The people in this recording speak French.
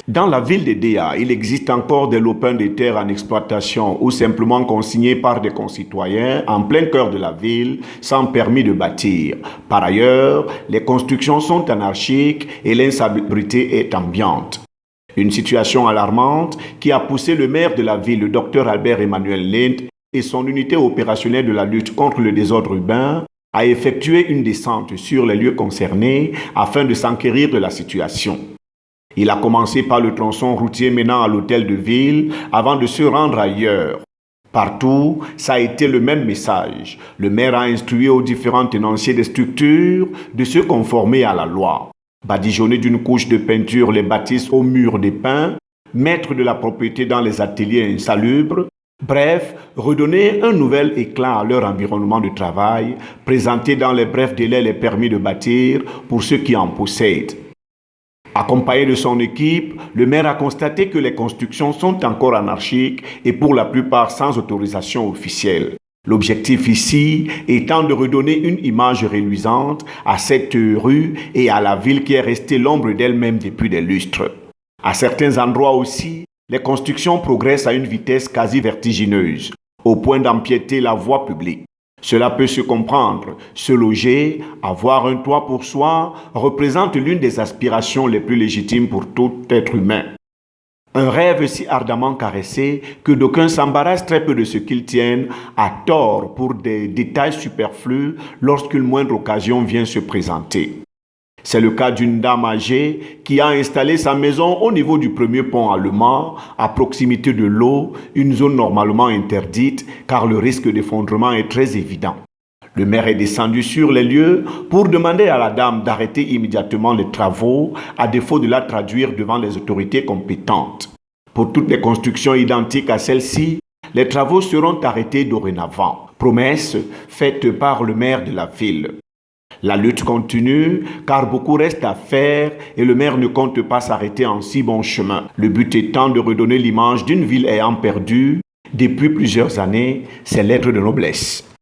Dans la ville de Déa, il existe encore des lopins de terre en exploitation ou simplement consignés par des concitoyens en plein cœur de la ville sans permis de bâtir. Par ailleurs, les constructions sont anarchiques et l'insalubrité est ambiante. Une situation alarmante qui a poussé le maire de la ville, le Dr Albert Emmanuel Lind, et son unité opérationnelle de la lutte contre le désordre urbain à effectuer une descente sur les lieux concernés afin de s'enquérir de la situation. Il a commencé par le tronçon routier menant à l'hôtel de ville avant de se rendre ailleurs. Partout, ça a été le même message. Le maire a instruit aux différents tenanciers des structures de se conformer à la loi. Badigeonner d'une couche de peinture les bâtisses aux murs dépeints, mettre de la propreté dans les ateliers insalubres, bref, redonner un nouvel éclat à leur environnement de travail, présenter dans les brefs délais les permis de bâtir pour ceux qui en possèdent. Accompagné de son équipe, le maire a constaté que les constructions sont encore anarchiques et pour la plupart sans autorisation officielle. L'objectif ici étant de redonner une image reluisante à cette rue et à la ville qui est restée l'ombre d'elle-même depuis des lustres. À certains endroits aussi, les constructions progressent à une vitesse quasi vertigineuse, au point d'empiéter la voie publique. Cela peut se comprendre. Se loger, avoir un toit pour soi, représente l'une des aspirations les plus légitimes pour tout être humain. Un rêve si ardemment caressé que d'aucuns s'embarrassent très peu de ce qu'ils tiennent à tort pour des détails superflus lorsqu'une moindre occasion vient se présenter. C'est le cas d'une dame âgée qui a installé sa maison au niveau du premier pont allemand, à proximité de l'eau, une zone normalement interdite car le risque d'effondrement est très évident. Le maire est descendu sur les lieux pour demander à la dame d'arrêter immédiatement les travaux, à défaut de la traduire devant les autorités compétentes. Pour toutes les constructions identiques à celle-ci, les travaux seront arrêtés dorénavant. Promesse faite par le maire de la ville. La lutte continue car beaucoup reste à faire et le maire ne compte pas s'arrêter en si bon chemin. Le but étant de redonner l'image d'une ville ayant perdu, depuis plusieurs années, ses lettres de noblesse.